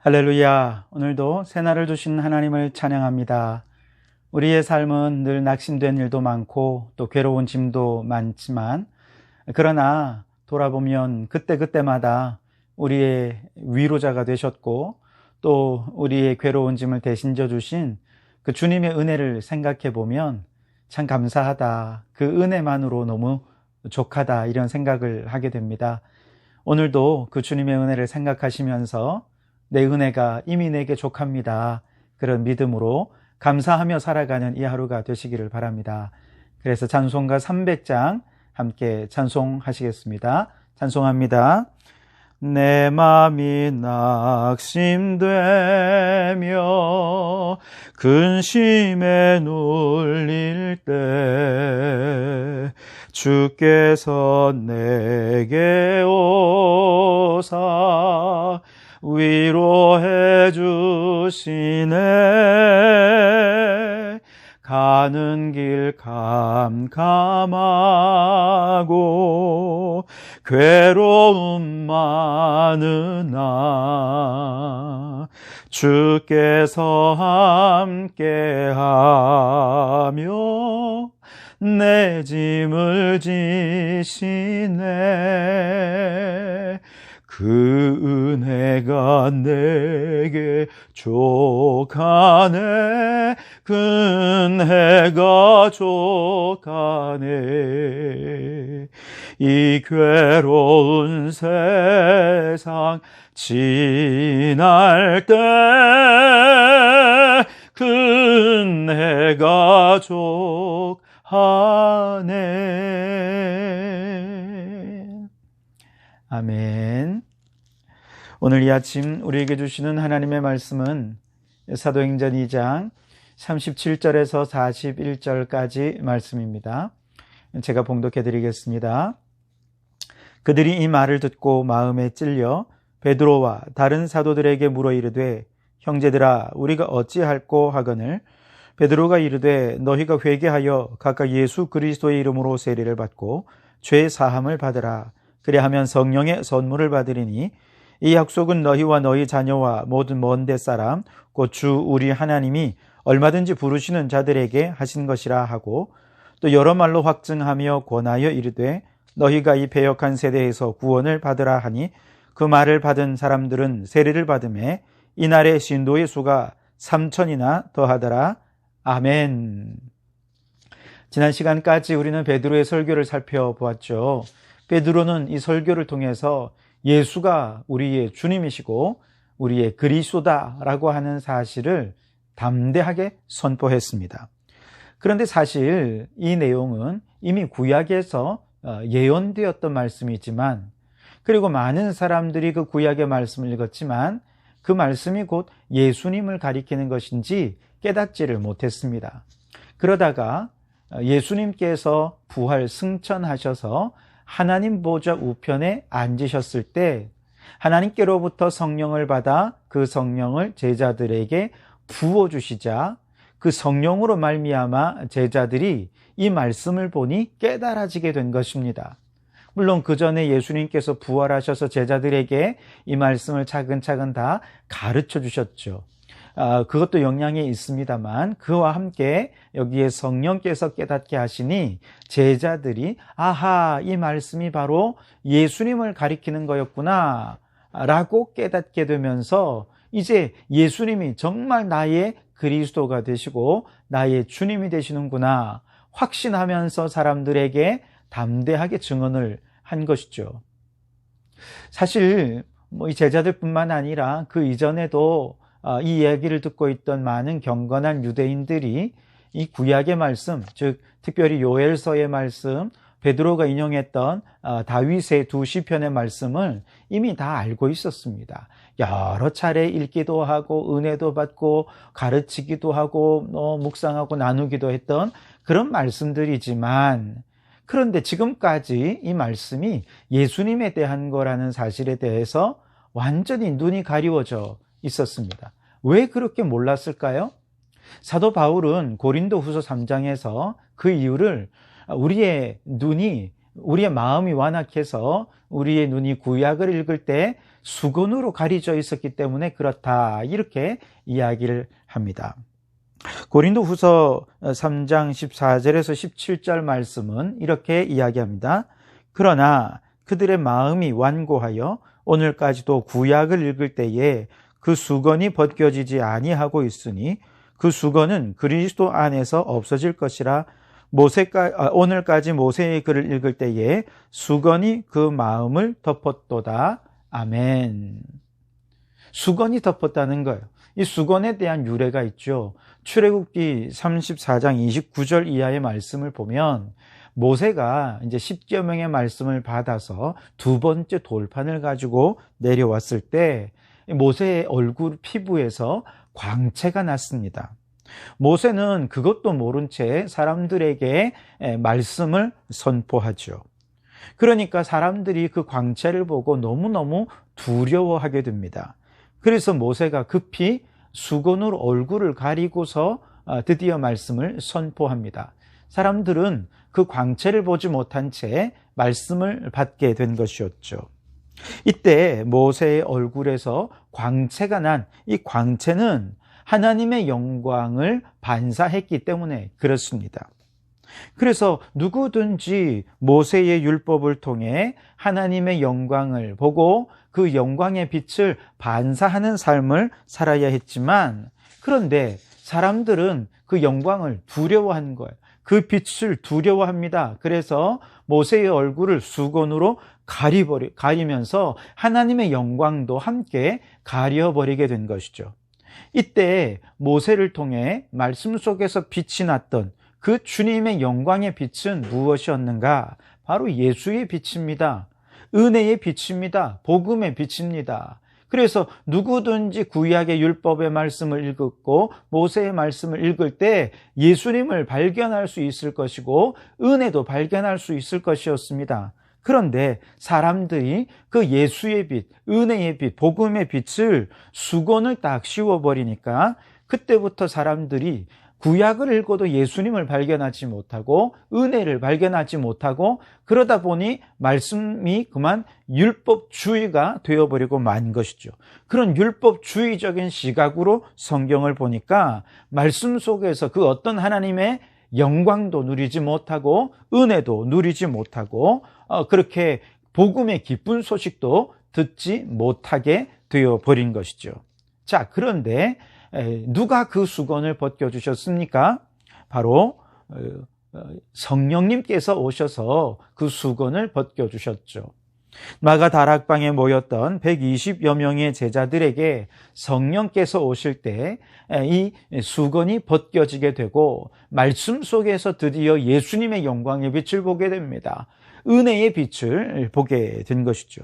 할렐루야. 오늘도 새날을 주신 하나님을 찬양합니다. 우리의 삶은 늘 낙심된 일도 많고 또 괴로운 짐도 많지만, 그러나 돌아보면 그때그때마다 우리의 위로자가 되셨고 또 우리의 괴로운 짐을 대신 져주신 그 주님의 은혜를 생각해 보면 참 감사하다, 그 은혜만으로 너무 족하다, 이런 생각을 하게 됩니다. 오늘도 그 주님의 은혜를 생각하시면서 내 은혜가 이미 내게 족합니다, 그런 믿음으로 감사하며 살아가는 이 하루가 되시기를 바랍니다. 그래서 찬송가 300장 함께 찬송하시겠습니다. 찬송합니다. 내 맘이 낙심되며 근심에 눌릴 때 주께서 내게 오사 위로해 주시네. 가는 길 캄캄하고 괴로움 많으나 주께서 함께하며 내 짐을 지시네. 그 은혜가 내게 족하네. 그 은혜가 족하네. 이 괴로운 세상 지날 때 그 은혜가 족하네. 아멘. 오늘 이 아침 우리에게 주시는 하나님의 말씀은 사도행전 2장 37절에서 41절까지 말씀입니다. 제가 봉독해 드리겠습니다. 그들이 이 말을 듣고 마음에 찔려 베드로와 다른 사도들에게 물어 이르되, 형제들아, 우리가 어찌할꼬 하거늘. 베드로가 이르되, 너희가 회개하여 각각 예수 그리스도의 이름으로 세례를 받고 죄 사함을 받으라. 그리하면 성령의 선물을 받으리니 이 약속은 너희와 너희 자녀와 모든 먼 데 사람 곧 주 우리 하나님이 얼마든지 부르시는 자들에게 하신 것이라 하고, 또 여러 말로 확증하며 권하여 이르되, 너희가 이 패역한 세대에서 구원을 받으라 하니, 그 말을 받은 사람들은 세례를 받음에 이날의 신도의 수가 3,000이나 더하더라. 아멘. 지난 시간까지 우리는 베드로의 설교를 살펴보았죠. 베드로는 이 설교를 통해서 예수가 우리의 주님이시고 우리의 그리스도다라고 하는 사실을 담대하게 선포했습니다. 그런데 사실 이 내용은 이미 구약에서 예언되었던 말씀이지만, 그리고 많은 사람들이 그 구약의 말씀을 읽었지만 그 말씀이 곧 예수님을 가리키는 것인지 깨닫지를 못했습니다. 그러다가 예수님께서 부활 승천하셔서 하나님 보좌 우편에 앉으셨을 때 하나님께로부터 성령을 받아 그 성령을 제자들에게 부어주시자 그 성령으로 말미암아 제자들이 이 말씀을 보니 깨달아지게 된 것입니다. 물론 그 전에 예수님께서 부활하셔서 제자들에게 이 말씀을 차근차근 다 가르쳐 주셨죠. 그것도 영향이 있습니다만, 그와 함께 여기에 성령께서 깨닫게 하시니 제자들이 아하, 이 말씀이 바로 예수님을 가리키는 거였구나 라고 깨닫게 되면서 이제 예수님이 정말 나의 그리스도가 되시고 나의 주님이 되시는구나 확신하면서 사람들에게 담대하게 증언을 한 것이죠. 사실 이 제자들뿐만 아니라 그 이전에도 이 이야기를 듣고 있던 많은 경건한 유대인들이 이 구약의 말씀, 즉 특별히 요엘서의 말씀, 베드로가 인용했던 다윗의 두 시편의 말씀을 이미 다 알고 있었습니다. 여러 차례 읽기도 하고 은혜도 받고 가르치기도 하고 묵상하고 나누기도 했던 그런 말씀들이지만, 그런데 지금까지 이 말씀이 예수님에 대한 거라는 사실에 대해서 완전히 눈이 가리워져 있었습니다. 왜 그렇게 몰랐을까요? 사도 바울은 고린도 후서 3장에서 그 이유를 우리의 눈이 우리의 마음이 완악해서 우리의 눈이 구약을 읽을 때 수건으로 가려져 있었기 때문에 그렇다, 이렇게 이야기를 합니다. 고린도후서 3장 14절에서 17절 말씀은 이렇게 이야기합니다. 그러나 그들의 마음이 완고하여 오늘까지도 구약을 읽을 때에 그 수건이 벗겨지지 아니하고 있으니 그 수건은 그리스도 안에서 없어질 것이라. 오늘까지 모세의 글을 읽을 때에 수건이 그 마음을 덮었도다. 아멘. 수건이 덮었다는 거예요. 이 수건에 대한 유래가 있죠. 출애굽기 34장 29절 이하의 말씀을 보면 모세가 이제 10계명의 말씀을 받아서 두 번째 돌판을 가지고 내려왔을 때 모세의 얼굴 피부에서 광채가 났습니다. 모세는 그것도 모른 채 사람들에게 말씀을 선포하죠. 그러니까 사람들이 그 광채를 보고 너무너무 두려워하게 됩니다. 그래서 모세가 급히 수건으로 얼굴을 가리고서 드디어 말씀을 선포합니다. 사람들은 그 광채를 보지 못한 채 말씀을 받게 된 것이었죠. 이때 모세의 얼굴에서 광채가 난 이 광채는 하나님의 영광을 반사했기 때문에 그렇습니다. 그래서 누구든지 모세의 율법을 통해 하나님의 영광을 보고 그 영광의 빛을 반사하는 삶을 살아야 했지만, 그런데 사람들은 그 영광을 두려워하는 거예요. 그 빛을 두려워합니다. 그래서 모세의 얼굴을 수건으로 가리면서 하나님의 영광도 함께 가려버리게 된 것이죠. 이때 모세를 통해 말씀 속에서 빛이 났던 그 주님의 영광의 빛은 무엇이었는가? 바로 예수의 빛입니다. 은혜의 빛입니다. 복음의 빛입니다. 그래서 누구든지 구약의 율법의 말씀을 읽고 모세의 말씀을 읽을 때 예수님을 발견할 수 있을 것이고 은혜도 발견할 수 있을 것이었습니다. 그런데 사람들이 그 예수의 빛, 은혜의 빛, 복음의 빛을 수건을 딱 씌워버리니까 그때부터 사람들이 구약을 읽어도 예수님을 발견하지 못하고 은혜를 발견하지 못하고 그러다 보니 말씀이 그만 율법주의가 되어버리고 만 것이죠. 그런 율법주의적인 시각으로 성경을 보니까 말씀 속에서 그 어떤 하나님의 영광도 누리지 못하고 은혜도 누리지 못하고 그렇게 복음의 기쁜 소식도 듣지 못하게 되어버린 것이죠. 자, 그런데 누가 그 수건을 벗겨주셨습니까? 바로 성령님께서 오셔서 그 수건을 벗겨주셨죠. 마가 다락방에 모였던 120여 명의 제자들에게 성령께서 오실 때 이 수건이 벗겨지게 되고 말씀 속에서 드디어 예수님의 영광의 빛을 보게 됩니다. 은혜의 빛을 보게 된 것이죠.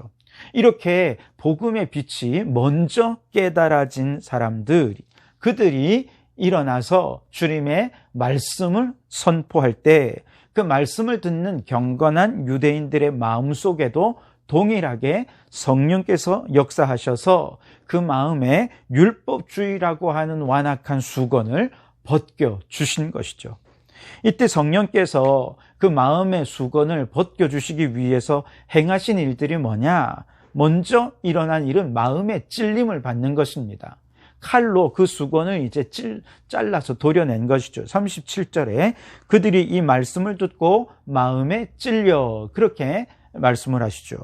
이렇게 복음의 빛이 먼저 깨달아진 사람들이, 그들이 일어나서 주님의 말씀을 선포할 때 그 말씀을 듣는 경건한 유대인들의 마음속에도 동일하게 성령께서 역사하셔서 그 마음에 율법주의라고 하는 완악한 수건을 벗겨주신 것이죠. 이때 성령께서 그 마음의 수건을 벗겨주시기 위해서 행하신 일들이 뭐냐? 먼저 일어난 일은 마음의 찔림을 받는 것입니다. 칼로 그 수건을 이제 잘라서 도려낸 것이죠. 37절에 그들이 이 말씀을 듣고 마음에 찔려, 그렇게 말씀을 하시죠.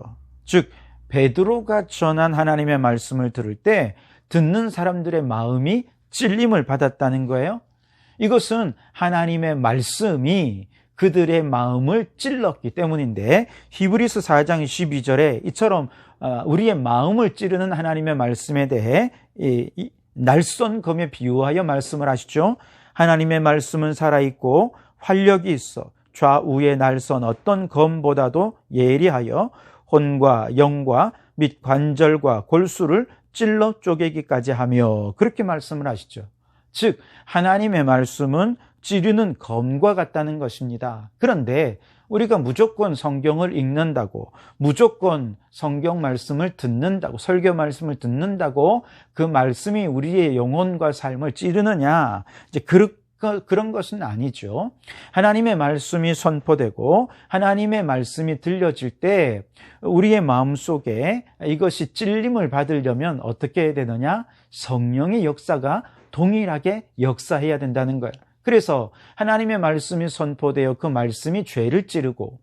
즉 베드로가 전한 하나님의 말씀을 들을 때 듣는 사람들의 마음이 찔림을 받았다는 거예요. 이것은 하나님의 말씀이 그들의 마음을 찔렀기 때문인데, 히브리서 4장 12절에 이처럼 우리의 마음을 찌르는 하나님의 말씀에 대해 날선 검에 비유하여 말씀을 하시죠. 하나님의 말씀은 살아있고 활력이 있어 좌우의 날선 어떤 검보다도 예리하여 혼과 영과 및 관절과 골수를 찔러 쪼개기까지 하며, 그렇게 말씀을 하시죠. 즉 하나님의 말씀은 찌르는 검과 같다는 것입니다. 그런데 우리가 무조건 성경을 읽는다고, 무조건 성경 말씀을 듣는다고, 설교 말씀을 듣는다고 그 말씀이 우리의 영혼과 삶을 찌르느냐, 이제 그런 것은 아니죠. 하나님의 말씀이 선포되고 하나님의 말씀이 들려질 때 우리의 마음속에 이것이 찔림을 받으려면 어떻게 해야 되느냐? 성령의 역사가 동일하게 역사해야 된다는 거예요. 그래서 하나님의 말씀이 선포되어 그 말씀이 죄를 찌르고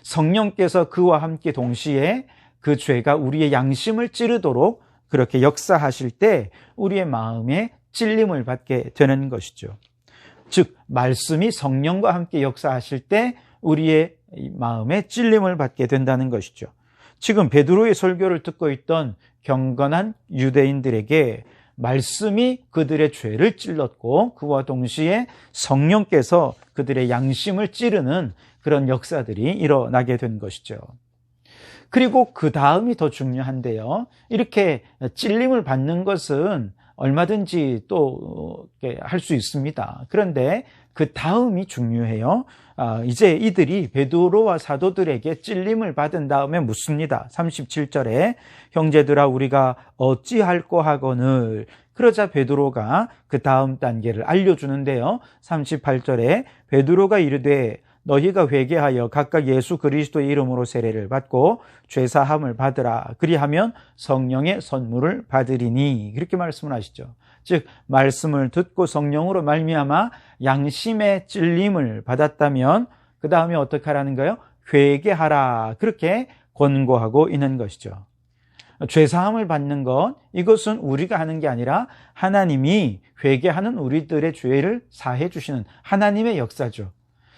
성령께서 그와 함께 동시에 그 죄가 우리의 양심을 찌르도록 그렇게 역사하실 때 우리의 마음에 찔림을 받게 되는 것이죠. 즉 말씀이 성령과 함께 역사하실 때 우리의 마음에 찔림을 받게 된다는 것이죠. 지금 베드로의 설교를 듣고 있던 경건한 유대인들에게 말씀이 그들의 죄를 찔렀고 그와 동시에 성령께서 그들의 양심을 찌르는 그런 역사들이 일어나게 된 것이죠. 그리고 그 다음이 더 중요한데요. 이렇게 찔림을 받는 것은 얼마든지 또 할 수 있습니다. 그런데 그 다음이 중요해요. 이제 이들이 베드로와 사도들에게 찔림을 받은 다음에 묻습니다. 37절에 형제들아 우리가 어찌할꼬 하거늘. 그러자 베드로가 그 다음 단계를 알려주는데요. 38절에 베드로가 이르되 너희가 회개하여 각각 예수 그리스도의 이름으로 세례를 받고 죄사함을 받으라. 그리하면 성령의 선물을 받으리니. 그렇게 말씀을 하시죠. 즉 말씀을 듣고 성령으로 말미암아 양심의 찔림을 받았다면 그 다음에 어떻게 하라는 거예요? 회개하라. 그렇게 권고하고 있는 것이죠. 죄사함을 받는 것, 이것은 우리가 하는 게 아니라 하나님이 회개하는 우리들의 죄를 사해 주시는 하나님의 역사죠.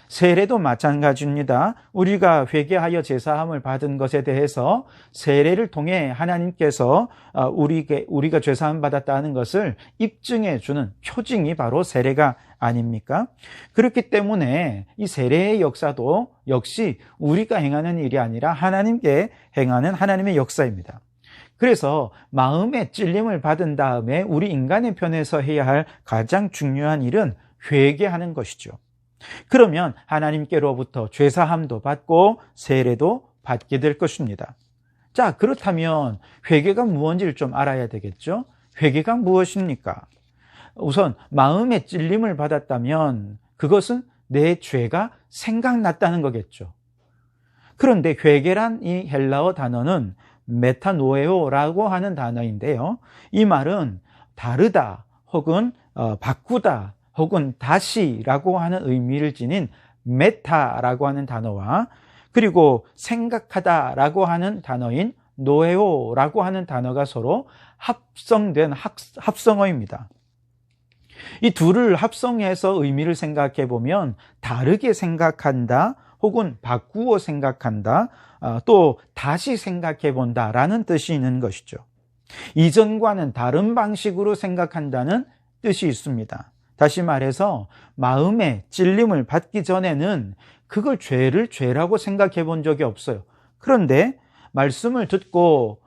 세례도 마찬가지입니다. 우리가 회개하여 제사함을 받은 것에 대해서 세례를 통해 하나님께서 우리가 죄사함 받았다는 것을 입증해 주는 표징이 바로 세례가 아닙니까? 그렇기 때문에 이 세례의 역사도 역시 우리가 행하는 일이 아니라 하나님께 행하는 하나님의 역사입니다. 그래서 마음의 찔림을 받은 다음에 우리 인간의 편에서 해야 할 가장 중요한 일은 회개하는 것이죠. 그러면 하나님께로부터 죄사함도 받고 세례도 받게 될 것입니다. 자, 그렇다면 회개가 무엇인지를 좀 알아야 되겠죠? 회개가 무엇입니까? 우선 마음의 찔림을 받았다면 그것은 내 죄가 생각났다는 거겠죠. 그런데 회개란 이 헬라어 단어는 메타노에오라고 하는 단어인데요. 이 말은 다르다 혹은 바꾸다 혹은 다시라고 하는 의미를 지닌 메타라고 하는 단어와 그리고 생각하다라고 하는 단어인 노에오라고 하는 단어가 서로 합성된 합성어입니다. 이 둘을 합성해서 의미를 생각해 보면 다르게 생각한다 혹은 바꾸어 생각한다 또 다시 생각해 본다라는 뜻이 있는 것이죠. 이전과는 다른 방식으로 생각한다는 뜻이 있습니다. 다시 말해서 마음의 찔림을 받기 전에는 그걸 죄라고 생각해 본 적이 없어요. 그런데 말씀을 듣고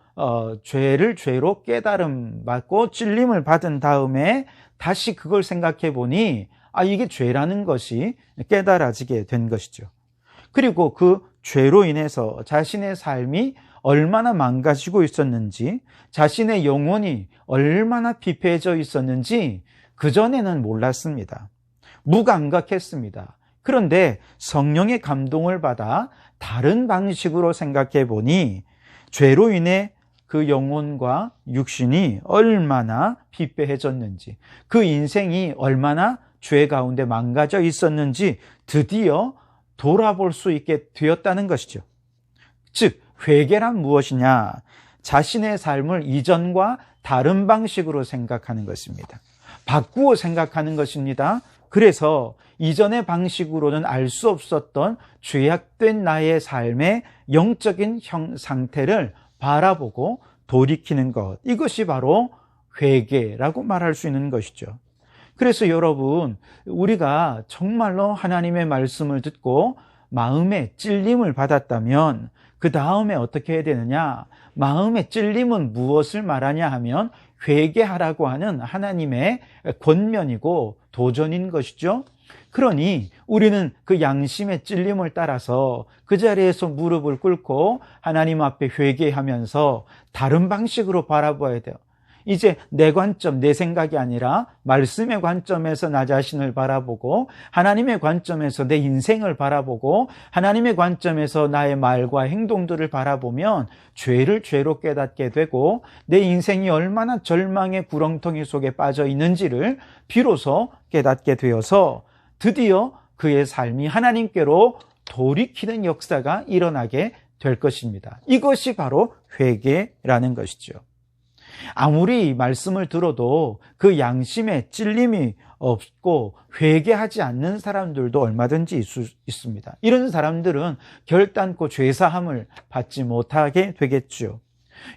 죄를 죄로 깨달음 받고 찔림을 받은 다음에 다시 그걸 생각해 보니 이게 죄라는 것이 깨달아지게 된 것이죠. 그리고 그 죄로 인해서 자신의 삶이 얼마나 망가지고 있었는지, 자신의 영혼이 얼마나 피폐해져 있었는지 그전에는 몰랐습니다. 무감각했습니다. 그런데 성령의 감동을 받아 다른 방식으로 생각해 보니 죄로 인해 그 영혼과 육신이 얼마나 피폐해졌는지, 그 인생이 얼마나 죄 가운데 망가져 있었는지 드디어 돌아볼 수 있게 되었다는 것이죠. 즉, 회개란 무엇이냐? 자신의 삶을 이전과 다른 방식으로 생각하는 것입니다. 바꾸어 생각하는 것입니다. 그래서 이전의 방식으로는 알 수 없었던 죄악된 나의 삶의 영적인 상태를 바라보고 돌이키는 것, 이것이 바로 회개라고 말할 수 있는 것이죠. 그래서 여러분, 우리가 정말로 하나님의 말씀을 듣고 마음의 찔림을 받았다면 그 다음에 어떻게 해야 되느냐? 마음의 찔림은 무엇을 말하냐 하면 회개하라고 하는 하나님의 권면이고 도전인 것이죠. 그러니 우리는 그 양심의 찔림을 따라서 그 자리에서 무릎을 꿇고 하나님 앞에 회개하면서 다른 방식으로 바라봐야 돼요. 이제 내 관점, 내 생각이 아니라 말씀의 관점에서 나 자신을 바라보고, 하나님의 관점에서 내 인생을 바라보고, 하나님의 관점에서 나의 말과 행동들을 바라보면 죄를 죄로 깨닫게 되고, 내 인생이 얼마나 절망의 구렁텅이 속에 빠져 있는지를 비로소 깨닫게 되어서 드디어 그의 삶이 하나님께로 돌이키는 역사가 일어나게 될 것입니다. 이것이 바로 회개라는 것이죠. 아무리 말씀을 들어도 그 양심에 찔림이 없고 회개하지 않는 사람들도 얼마든지 있습니다. 이런 사람들은 결단코 죄사함을 받지 못하게 되겠죠.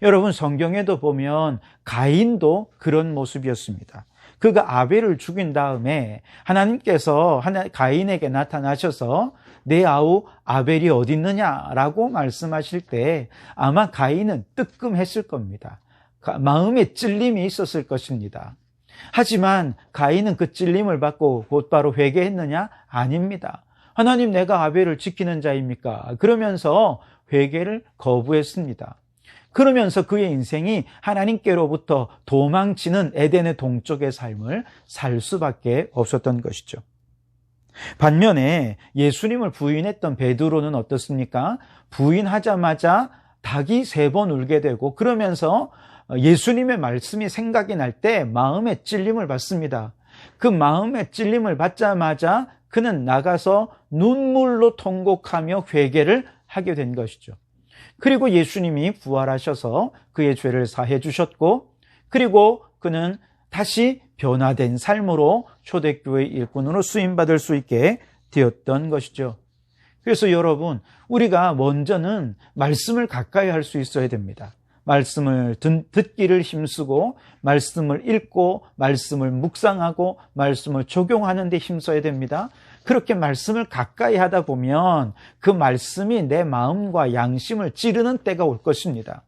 여러분, 성경에도 보면 가인도 그런 모습이었습니다. 그가 아벨을 죽인 다음에 하나님께서 가인에게 나타나셔서 내 아우 아벨이 어디 있느냐라고 말씀하실 때 아마 가인은 뜨끔했을 겁니다. 마음에 찔림이 있었을 것입니다. 하지만 가인은 그 찔림을 받고 곧바로 회개했느냐? 아닙니다. 하나님, 내가 아벨을 지키는 자입니까? 그러면서 회개를 거부했습니다. 그러면서 그의 인생이 하나님께로부터 도망치는 에덴의 동쪽의 삶을 살 수밖에 없었던 것이죠. 반면에 예수님을 부인했던 베드로는 어떻습니까? 부인하자마자 닭이 3번 울게 되고, 그러면서 예수님의 말씀이 생각이 날 때 마음의 찔림을 받습니다. 그 마음의 찔림을 받자마자 그는 나가서 눈물로 통곡하며 회개를 하게 된 것이죠. 그리고 예수님이 부활하셔서 그의 죄를 사해 주셨고, 그리고 그는 다시 변화된 삶으로 초대교회 일꾼으로 쓰임받을 수 있게 되었던 것이죠. 그래서 여러분, 우리가 먼저는 말씀을 가까이 할 수 있어야 됩니다. 말씀을 듣기를 힘쓰고, 말씀을 읽고, 말씀을 묵상하고, 말씀을 적용하는 데 힘써야 됩니다. 그렇게 말씀을 가까이 하다 보면 그 말씀이 내 마음과 양심을 찌르는 때가 올 것입니다.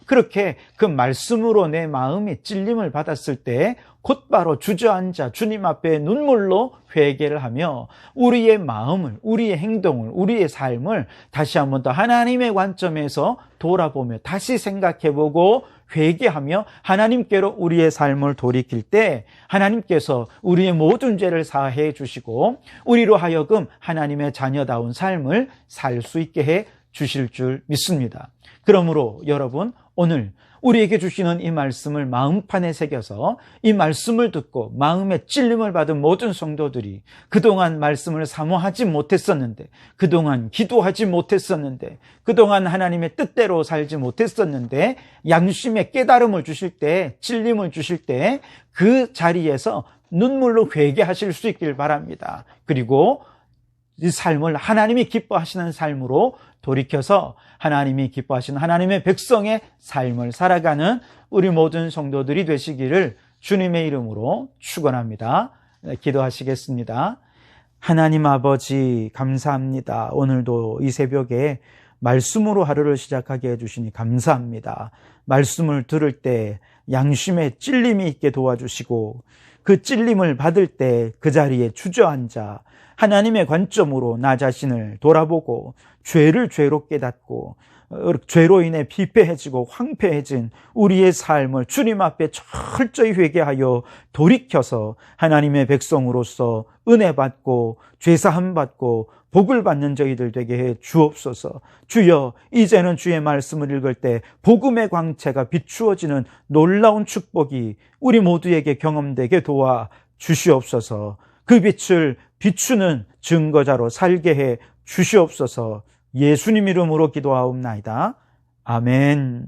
그렇게 그 말씀으로 내 마음이 찔림을 받았을 때 곧바로 주저앉아 주님 앞에 눈물로 회개를 하며 우리의 마음을, 우리의 행동을, 우리의 삶을 다시 한번 더 하나님의 관점에서 돌아보며 다시 생각해보고 회개하며 하나님께로 우리의 삶을 돌이킬 때 하나님께서 우리의 모든 죄를 사해 주시고 우리로 하여금 하나님의 자녀다운 삶을 살 수 있게 해 주실 줄 믿습니다. 그러므로 여러분, 오늘 우리에게 주시는 이 말씀을 마음판에 새겨서 이 말씀을 듣고 마음에 찔림을 받은 모든 성도들이 그동안 말씀을 사모하지 못했었는데, 그동안 기도하지 못했었는데, 그동안 하나님의 뜻대로 살지 못했었는데 양심의 깨달음을 주실 때, 찔림을 주실 때 그 자리에서 눈물로 회개하실 수 있길 바랍니다. 그리고 이 삶을 하나님이 기뻐하시는 삶으로 돌이켜서 하나님이 기뻐하시는 하나님의 백성의 삶을 살아가는 우리 모든 성도들이 되시기를 주님의 이름으로 축원합니다. 기도하시겠습니다. 하나님 아버지, 감사합니다. 오늘도 이 새벽에 말씀으로 하루를 시작하게 해주시니 감사합니다. 말씀을 들을 때 양심에 찔림이 있게 도와주시고 그 찔림을 받을 때 그 자리에 주저앉아 하나님의 관점으로 나 자신을 돌아보고 죄를 죄로 깨닫고 죄로 인해 비패해지고 황폐해진 우리의 삶을 주님 앞에 철저히 회개하여 돌이켜서 하나님의 백성으로서 은혜 받고 죄사함 받고 복을 받는 저희들 되게 해 주옵소서. 주여, 이제는 주의 말씀을 읽을 때 복음의 광채가 비추어지는 놀라운 축복이 우리 모두에게 경험되게 도와 주시옵소서. 그 빛을 비추는 증거자로 살게 해 주시옵소서. 예수님 이름으로 기도하옵나이다. 아멘.